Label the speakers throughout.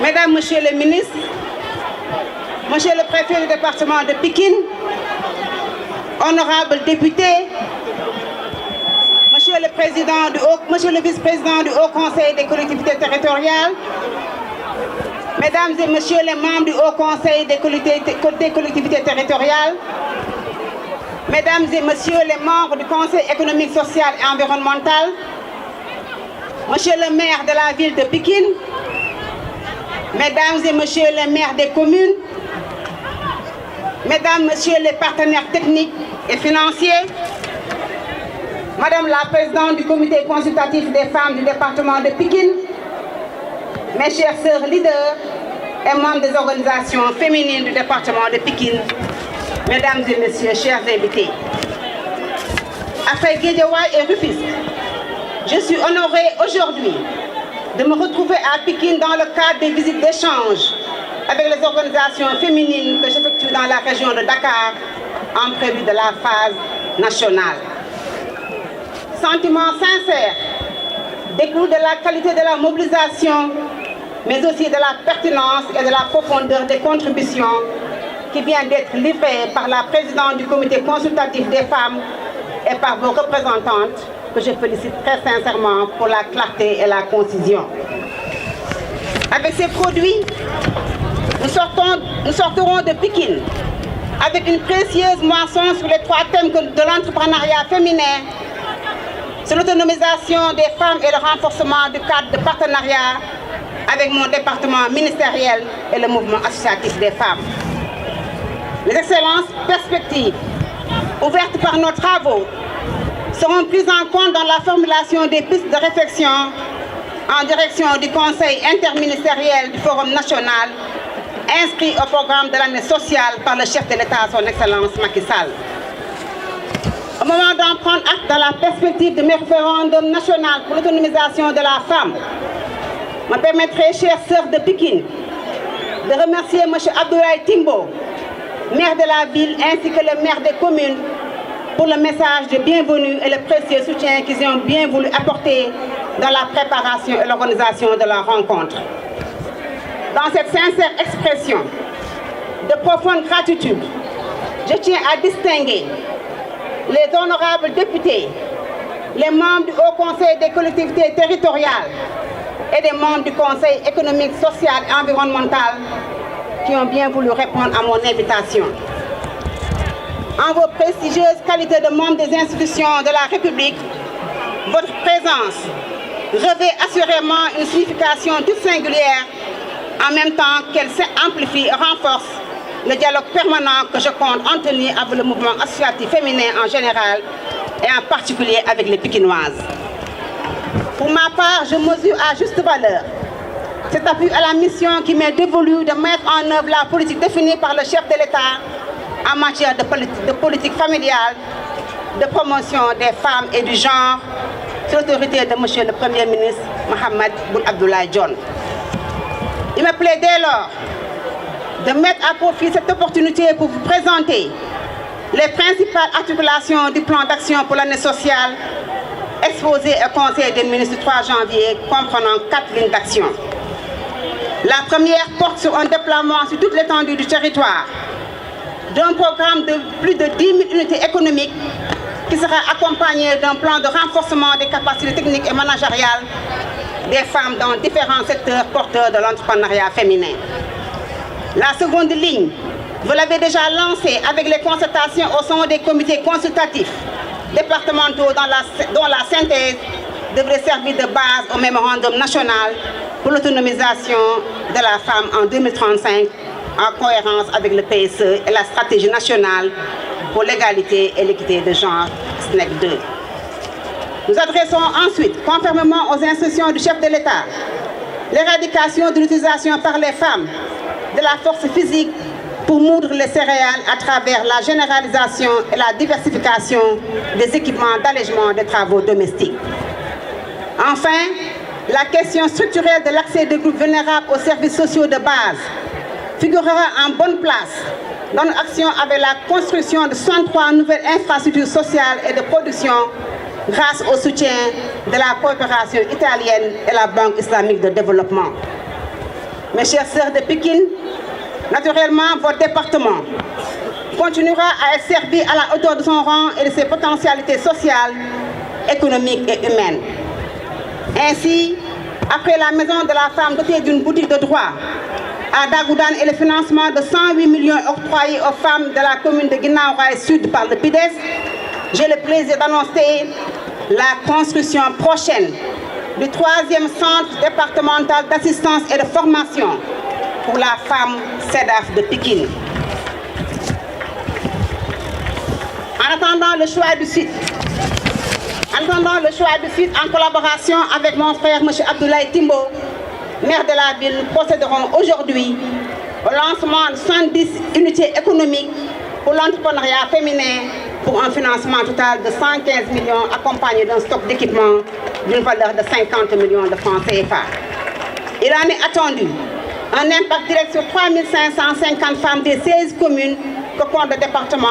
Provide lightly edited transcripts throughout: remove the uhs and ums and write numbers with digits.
Speaker 1: Mesdames, Messieurs les ministres, Monsieur le préfet du département de Pikine, honorables députés, Monsieur le vice-président du Haut Conseil des collectivités territoriales, Mesdames et Messieurs les membres du Haut Conseil des collectivités territoriales, Mesdames et Messieurs les membres du Conseil économique, social et environnemental, Monsieur le maire de la ville de Pikine, Mesdames et Messieurs les maires des communes, Mesdames, Messieurs les partenaires techniques et financiers, Madame la présidente du comité consultatif des femmes du département de Pikine, mes chères sœurs leaders et membres des organisations féminines du département de Pikine, Mesdames et Messieurs, chers invités. Après Guédiawaye et Rufisque, je suis honorée aujourd'hui de me retrouver à Pikine dans le cadre des visites d'échange avec les organisations féminines que j'effectue dans la région de Dakar en prélude de la phase nationale. Sentiments sincères découlent de la qualité de la mobilisation, mais aussi de la pertinence et de la profondeur des contributions qui vient d'être livrée par la présidente du comité consultatif des femmes et par vos représentantes, que je félicite très sincèrement pour la clarté et la concision. Avec ces produits, nous sortirons de Pikine avec une précieuse moisson sur les 3 thèmes de l'entrepreneuriat féminin, sur l'autonomisation des femmes et le renforcement du cadre de partenariat avec mon département ministériel et le mouvement associatif des femmes. Les excellentes perspectives ouvertes par nos travaux seront prises en compte dans la formulation des pistes de réflexion en direction du Conseil interministériel du Forum national inscrit au programme de l'année sociale par le chef de l'État, son Excellence Macky Sall. Au moment d'en prendre acte dans la perspective du référendum national pour l'autonomisation de la femme, me permettrai, chères sœurs de Pikine, de remercier M. Abdoulaye Timbo, maire de la ville, ainsi que le maire des communes, pour le message de bienvenue et le précieux soutien qu'ils ont bien voulu apporter dans la préparation et l'organisation de la rencontre. Dans cette sincère expression de profonde gratitude, je tiens à distinguer les honorables députés, les membres du Haut Conseil des collectivités territoriales et des membres du Conseil économique, social et environnemental qui ont bien voulu répondre à mon invitation. En vos prestigieuses qualités de membres des institutions de la République, votre présence revêt assurément une signification toute singulière, en même temps qu'elle amplifie et renforce le dialogue permanent que je compte entretenir avec le mouvement associatif féminin en général et en particulier avec les Pikinoises. Pour ma part, je mesure à juste valeur cet appui à la mission qui m'est dévolue de mettre en œuvre la politique définie par le chef de l'État en matière de politique familiale, de promotion des femmes et du genre, sous l'autorité de M. le Premier ministre Mohamed Boun Abdallah Dionne. Il me plaît dès lors de mettre à profit cette opportunité pour vous présenter les principales articulations du plan d'action pour l'année sociale exposé au Conseil des ministres du 3 janvier, comprenant 4 lignes d'action. La première porte sur un déploiement sur toute l'étendue du territoire d'un programme de plus de 10 000 unités économiques qui sera accompagné d'un plan de renforcement des capacités techniques et managériales des femmes dans différents secteurs porteurs de l'entrepreneuriat féminin. La seconde ligne, vous l'avez déjà lancée avec les concertations au sein des comités consultatifs départementaux dont la synthèse devrait servir de base au mémorandum national pour l'autonomisation de la femme en 2035 en cohérence avec le PSE et la stratégie nationale pour l'égalité et l'équité de genre SNEC 2. Nous adressons ensuite, conformément aux instructions du chef de l'État, l'éradication de l'utilisation par les femmes de la force physique pour moudre les céréales à travers la généralisation et la diversification des équipements d'allègement des travaux domestiques. Enfin, la question structurelle de l'accès des groupes vulnérables aux services sociaux de base figurera en bonne place dans nos actions avec la construction de 63 nouvelles infrastructures sociales et de production grâce au soutien de la coopération italienne et la Banque islamique de développement. mes chères sœurs de Pikine, naturellement, votre département continuera à être servi à la hauteur de son rang et de ses potentialités sociales, économiques et humaines. Ainsi, après la maison de la femme dotée d'une boutique de droit à Dagoudane et le financement de 108 millions octroyés aux femmes de la commune de Guinaw Rail Sud par le PIDES, j'ai le plaisir d'annoncer la construction prochaine du 3e centre départemental d'assistance et de formation pour la femme CEDAF de Pikine. En attendant le choix du site, en collaboration avec mon frère M. Abdoulaye Timbo, maire de la ville, nous procéderons aujourd'hui au lancement de 70 unités économiques pour l'entrepreneuriat féminin pour un financement total de 115 millions accompagné d'un stock d'équipement d'une valeur de 50 millions de francs CFA. Il en est attendu un impact direct sur 3550 femmes des 16 communes que compte le département,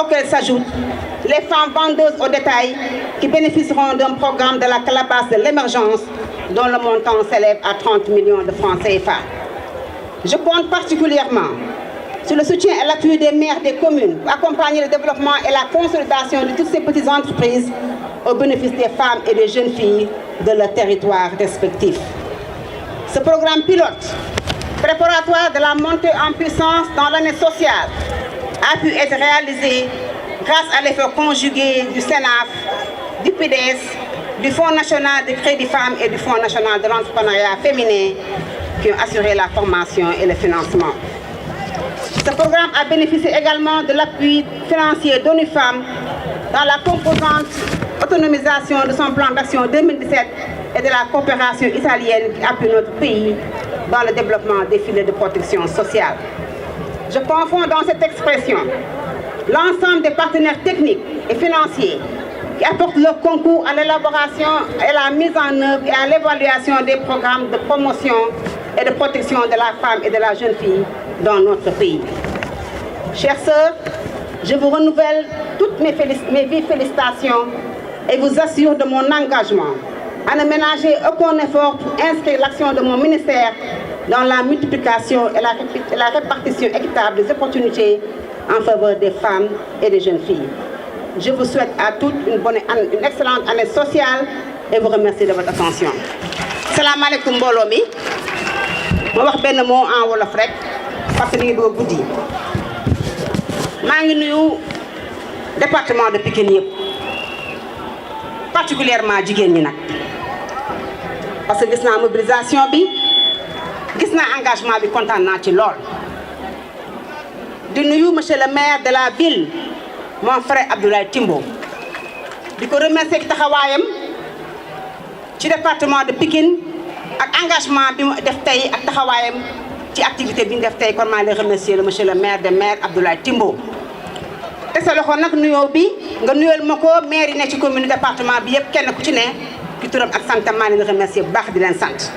Speaker 1: auxquelles s'ajoutent les femmes vendeuses au détail qui bénéficieront d'un programme de la calebasse de l'émergence dont le montant s'élève à 30 millions de francs CFA. Je compte particulièrement sur le soutien et l'appui des maires des communes pour accompagner le développement et la consolidation de toutes ces petites entreprises au bénéfice des femmes et des jeunes filles de leurs territoires respectifs. Ce programme pilote, préparatoire de la montée en puissance dans l'année sociale, a pu être réalisé grâce à l'effort conjugué du Sénat, du PIDES, du Fonds national de crédit femmes et du Fonds national de l'entrepreneuriat féminin qui ont assuré la formation et le financement. Ce programme a bénéficié également de l'appui financier d'ONU Femmes dans la composante autonomisation de son plan d'action 2017 et de la coopération italienne qui appuie notre pays dans le développement des filets de protection sociale. Je confonds dans cette expression l'ensemble des partenaires techniques et financiers qui apportent leur concours à l'élaboration et la mise en œuvre et à l'évaluation des programmes de promotion et de protection de la femme et de la jeune fille dans notre pays. Chères sœurs, je vous renouvelle toutes mes vives félicitations et vous assure de mon engagement à ne ménager aucun effort pour inscrire l'action de mon ministère dans la multiplication et la répartition équitable des opportunités en faveur des femmes et des jeunes filles. Je vous souhaite à toutes une excellente année sociale et vous remercie de votre attention. Salam alaikum mbooloo mi. Ma wax benn mot en wolof rek parce que ni do guddi. Maa ngi nuyu département de Pikine yëpp, particulièrement jigéen ñi nag, parce que gis naa mobilisation bi, gis naa engagement bi, kontaan naa ci lool. Di nuyu monsieur le maire de la ville, mon frère Abdoulaye Timbo, di ko remercier ci taxawaayam ci département de Pikine ak engagement bi mu def tey ak taxawaayam ci activité bi ñu def tey kon maa ngi remercier le monsieur le maire de maire Abdoulaye Timbo. te sa loxo nag nuyoo bi nga nuyal ma ko maire yi ne ci commune département bi yëpp kenn ku ci ne ci turam ak santam maa leen remercier bu baax di leen sant.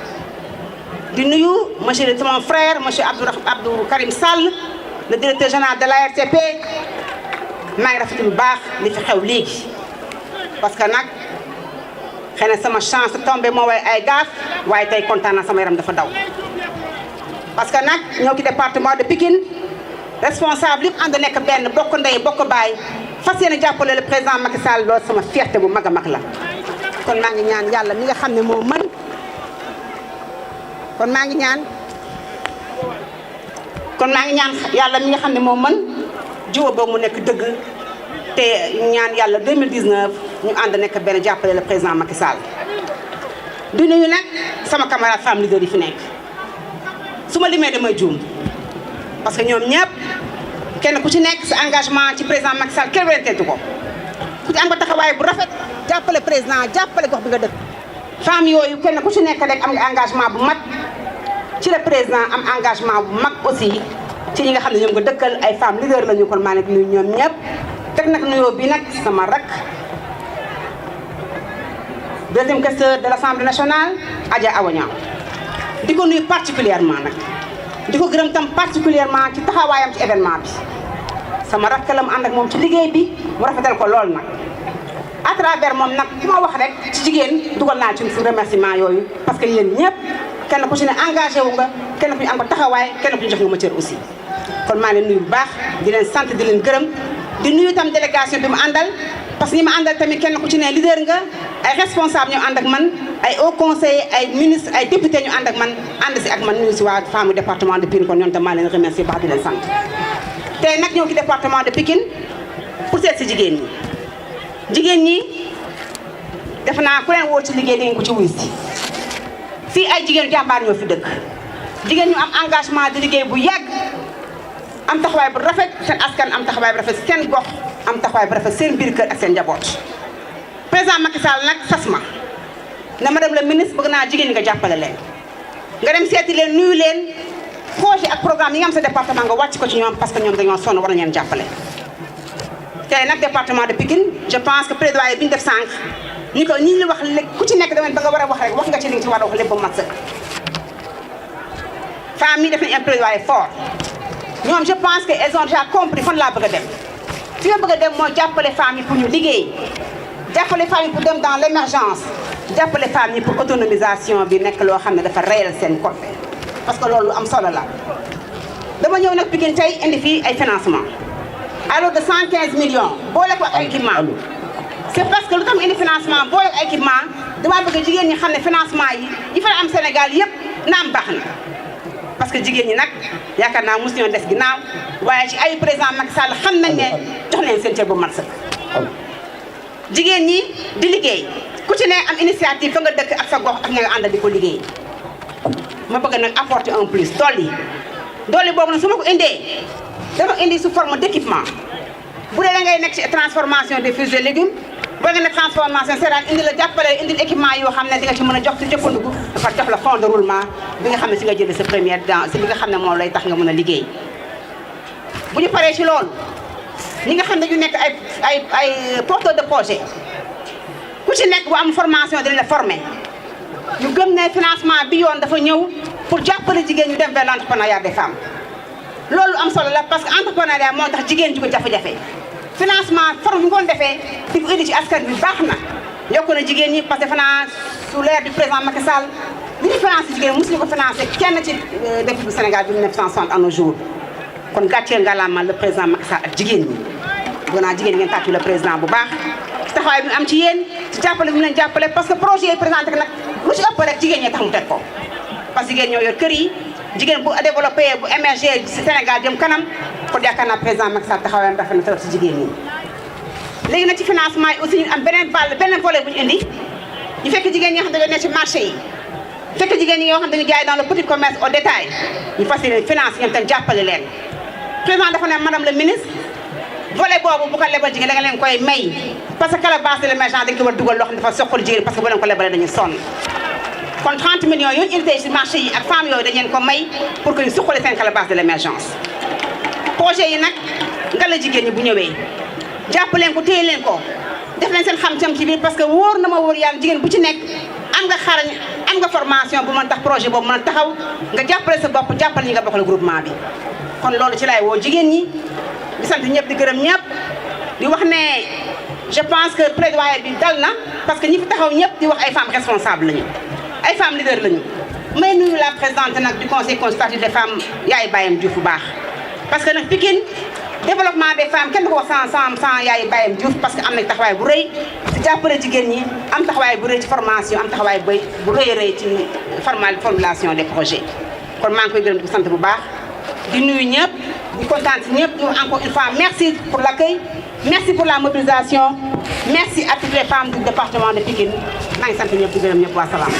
Speaker 1: di nuyu monsieur mon frère monsieur Abdou Karim Sall, le directeur général de l'ARTP. maa ngi rafetlu bu baax li fi xew léegi parce que nag xëy na sama chance tombé moo way ay gaaf waaye tey kontaan na sama yaram dafa daw parce que nag ñoo ci département de Pikine responsable yëpp ànd nekk benn bokk ndey bokk baay fas yéene jàppale le président Macky Sall loolu sama fierté bu mag a mag la. kon maa ngi ñaan yàlla mi nga xam ne moo mën yàlla mi nga xam ne moo mën jiw boobu mu nekk dëgg te ñaan yàlla 2019 ñu ànd nekk benn jàppale le président Macky Sall. di nuyu nag sama camarade femme leader yi fi nekk su ma limee damay juum parce que ñoom ñëpp kenn ku ci nekk sa engagement ci président Macky Sall kenn werenteetu ko ku ci am nga taxawaay bu rafet jàppale président jàppale gox bi nga dëkk. femme yooyu kenn ku ci nekk rek am nga engagement bu mat ci le président am engagement bu mag aussi ci ñi nga xam ne ñoom nga dëkkal ay femmes leader la ñu kon maa ngi nuyu ñoom ñëpp teg nag nuyoo bi nag sama rak deuxième questeur de l'Assemblée nationale Adja Awa Niang di ko nuyu particulièrement nag di ko gërëm tam particulièrement ci taxawaayam ci événement bi sama rak la mu ànd ak moom ci liggéey bi mu rafetal ko lool nag à travers moom nag ki ma wax rek ci jigéen dugal naa ci remerciement yooyu parce que yéen ñëpp kenn ku ci ne engagé wu nga kenn ku ñu am ko taxawaay kenn ku ñu jox nga ma cër aussi kon maa leen nuyu bu baax di leen sant di leen gërëm di nuyu tam délégation bi mu àndal parce que ñi ma àndal tamit kenn ku ci ne leader nga ay responsable ñoo ànd ak man ay haut conseiller ay ministre ay député ñu ànd ak man ànd si ak man nuyu si waa femme département de Pikine kon ñoom tam maa leen remercier baax di leen sant tey nag ñëw ci département de Pikine pour seet si jigéen ñi def naa ku leen woo ci liggéey di ngeen ko ci wuy si fii ay jigéen jàmbaar ñoo fi dëkk jigéen ñu am engagement di liggéey bu yàgg am taxawaay bu rafet seen askan am taxawaay bu rafet seen gox am taxawaay bu rafet seen biir kër ak seen njaboot président Macky Sall nag sas ma ne madame la ministre bëgg naa jigéen ñi nga jàppale leen nga dem seeti leen nuyu leen projet ak programme yi nga am sa département nga wàcc ko ci ñoom parce que ñoom dañoo sonn war nañu leen jàppale tey nag département de Pikine je pense que plaidoyer bi ñu def sànq ñi li wax léegi ku ci nekk da nga war a wax rek wax nga ci li nga ci war a wax lépp ba mat sëkk femmes yi def nañu un plaidoyer fort ñoom je pense que elles ont déjà compris fan laa bëgg a dem fi nga bëgg a dem mooy jàppale femmes yi pour ñu liggéey jàppale femmes yi pour dem dans l' émergence jàppale femmes yi pour autonomisation bi nekk loo xam ne dafa réyal seen côté parce que loolu am solo la dama ñëw nag Pikine tey indi fii ay financement alors de 115 millions boole ko ak ay équipement c' est parce que lu tax indi financement boole ak ay équipement damaa bëgg jigéen ñi xam ne financement yi fa am Sénégal yëpp naam baax na parce que jigéen ñi nag yaakaar naa mosu ñoo des ginnaaw waaye ci ay président Macky Sall xam nañ ne jox leen seen cër bu mat sëkk jigéen ñi di liggéey ku ci ne am initiative fa nga dëkk ak sa gox ak ña nga àndal di ko liggéey ma bëgg nag apporter un plus dolli boobu nag su ma ko indee dama indi sous forme d' équipement bu dee da ngay nekk ci transformation des fruits et légumes boo nga ne transformation céréale indi la jàppale indi équipement yoo xam ne di nga ci mën a jox ci jëfandiku dafa jox la fond de roulement bi nga xam ne si nga jëlee sa première dans si li nga xam ne moom lay tax nga mën a liggéey bu ñu paree ci loolu ñi nga xam ne ñu nekk ay porteurs de projet ku ci nekk bu am formation dina la former ñu gëm ne financement bi yoon dafa ñëw pour jàppale jigéen ñu dem vers l' entrepreneuriat des femmes loolu am solo la parce que entrepreneuriat moo tax jigéen ju ko jafe-jafe financement forme bi ngoon defee di ko indi ci askan bi baax na yokku na jigéen ñi parce que defe naa sous l'ère du président Macky Sall li ñu financé jigéen mosuñu ko financé kenn ci dëkk bu Sénégal bi 1960 à nos jours kon gàcceel ngalaama le président Macky Sall ak jigéen ñi bëgg naa jigéen ñi ngeen tàccu le président bu baax taxawaay bi mu am ci yéen ci jàppale bi mu leen jàppale parce que projet yi présenté nag lu ci ëpp rek jigéen ñi tax mu teg ko parce que jigéen ñoo yor kër yi jigéen bu développé bu émergé ci Sénégal jëm kanam kon yaakaar naa président Macky Sall taxawaayam rafet na trop ci jigéen ñi léegi nag ci financement yi aussi ñu am beneen volet bu ñu indi ñu fekk jigéen ñi nga xam ne dañoo nekk ci marché yi fekk jigéen ñi nga xam ne dañu jaay dans le petit commerce au détail ñu fas yéene finance ñoom tam jàppale leen président dafa ne madame le ministre volet boobu bu ko lebal jigéen da nga leen koy may parce que calebasse de l'émergence dañ ko war a dugal loo xam ne dafa soxal jigéen parce que bu leen ko lebalee dañuy sonn kon 30 millions yooyu ñu indi ci marché yi ak femmes yooyu dañ leen ko may pour que ñu suqali seen calebasse de l'émergence projet yi nag nga la jigéen ñi bu ñëwee jàpp leen ko téye leen ko def leen seen xam-xam ci biir parce que wóor na ma wóor yàlla jigéen bu ci nekk am nga xarañ am nga formation bu mën tax projet boobu mën taxaw nga jàppale sa bopp jàppale ñi nga bokkal groupement bi kon loolu ci laay woo jigéen ñi di sant ñëpp di gërëm ñëpp di wax ne je pense que plaidoyer bi dal na parce que ñi fi taxaw ñëpp di wax ay femmes responsables lañu ay femmes leaders lañu may nuyu la présidente nag du conseil consultatif des femmes Yaay Bayam Diouf bu baax parce que nag Pikine développement des femmes kenn du ko wax sans Yaay Bayam Diouf parce que am na taxawaay bu rëy ci jàppale jigéen ñi am taxawaay bu rëy ci formation am taxawaay bu rëy ci formulation des projets kon maa ngi koy gërëm di ko sant bu baax di nuyu ñëpp di kontaan ci ñëpp di wax encore une fois merci pour l'accueil merci pour la mobilisation merci à toutes les femmes du département de Pikine maa ngi sant ñëpp di gërëm ñëpp wa salaam.